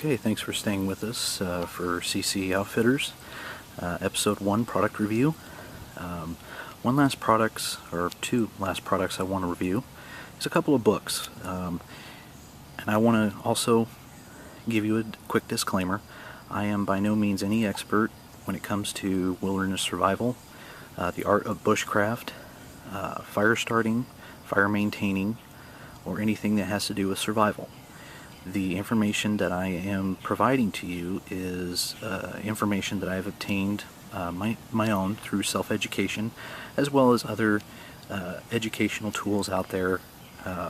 Okay, thanks for staying with us for CC Outfitters, Episode 1 Product Review. One last products, or two last products I want to review is a couple of books. And I want to also give you a quick disclaimer. I am by no means any expert when it comes to wilderness survival, the art of bushcraft, fire starting, fire maintaining, or anything that has to do with survival. The information that I am providing to you is information that I have obtained my own through self-education, as well as other educational tools out there,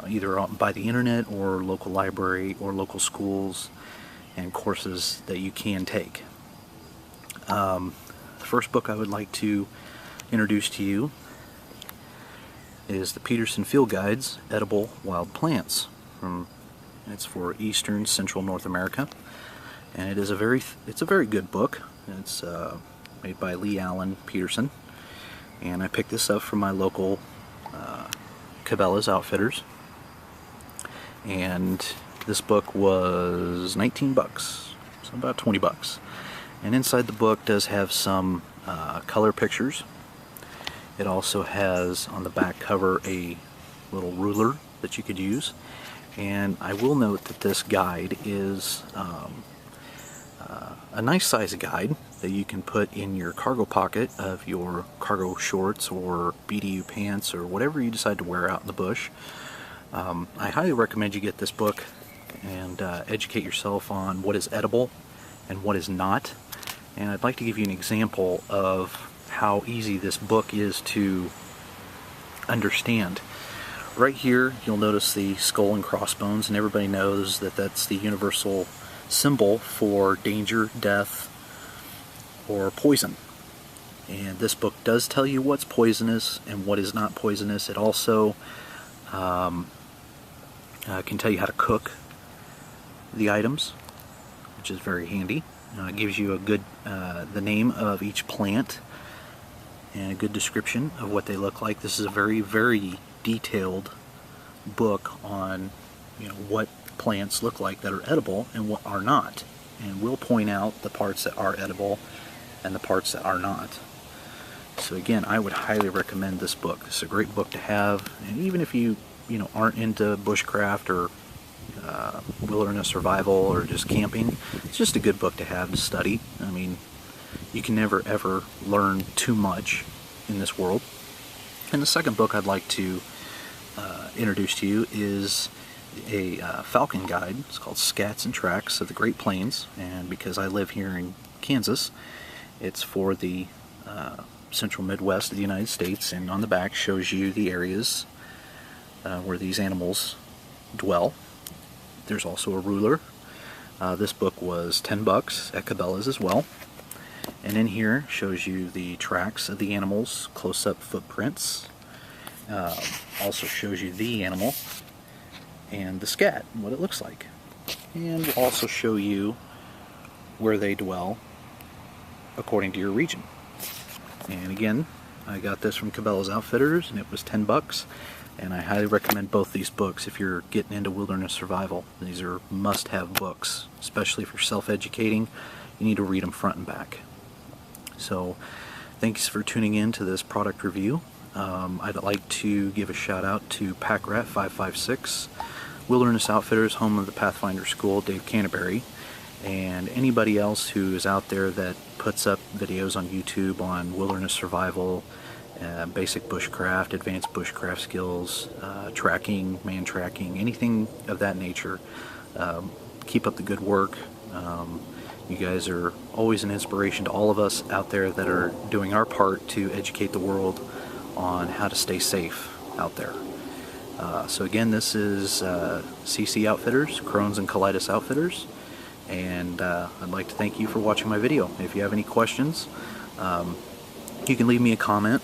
either by the internet or local library or local schools and courses that you can take. The first book I would like to introduce to you is the Peterson Field Guides, Edible Wild Plants. It's for Eastern Central North America, and it's a very good book. It's made by Lee Allen Peterson, and I picked this up from my local Cabela's Outfitters, and this book was $19, so about $20. And inside the book does have some color pictures. It also has on the back cover a little ruler that you could use. And I will note that this guide is a nice size guide that you can put in your cargo pocket of your cargo shorts or BDU pants or whatever you decide to wear out in the bush. I highly recommend you get this book and educate yourself on what is edible and what is not. And I'd like to give you an example of how easy this book is to understand. Right here, you'll notice the skull and crossbones, and everybody knows that that's the universal symbol for danger, death, or poison. And this book does tell you what's poisonous and what is not poisonous. It also can tell you how to cook the items, which is very handy. It gives you a good the name of each plant and a good description of what they look like. This is a very, very detailed book on what plants look like that are edible and what are not, and we'll point out the parts that are edible and the parts that are not. So again, I would highly recommend this book. It's a great book to have, and even if you aren't into bushcraft or wilderness survival or just camping, it's just a good book to have to study. I mean, you can never ever learn too much in this world. And the second book I'd like to introduce to you is a falcon guide. It's called Scats and Tracks of the Great Plains, and because I live here in Kansas, it's for the central Midwest of the United States, and on the back shows you the areas where these animals dwell. There's also a ruler. This book was $10 at Cabela's as well. And in here shows you the tracks of the animals, close-up footprints. Also shows you the animal and the scat, what it looks like. And will also show you where they dwell according to your region. And again, I got this from Cabela's Outfitters, and it was $10. And I highly recommend both these books if you're getting into wilderness survival. These are must-have books, especially if you're self-educating. You need to read them front and back. So, thanks for tuning in to this product review. I'd like to give a shout out to Packrat 556, Wilderness Outfitters, home of the Pathfinder School, Dave Canterbury, and anybody else who is out there that puts up videos on YouTube on wilderness survival, basic bushcraft, advanced bushcraft skills, tracking, man tracking, anything of that nature. Keep up the good work. You guys are always an inspiration to all of us out there that are doing our part to educate the world on how to stay safe out there. So again, this is CC Outfitters, Crohn's and Colitis Outfitters, and I'd like to thank you for watching my video. If you have any questions, you can leave me a comment,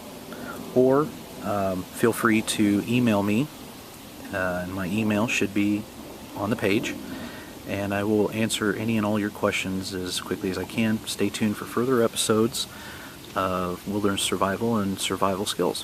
or feel free to email me, and my email should be on the page, and I will answer any and all your questions as quickly as I can. Stay tuned for further episodes of wilderness survival and survival skills.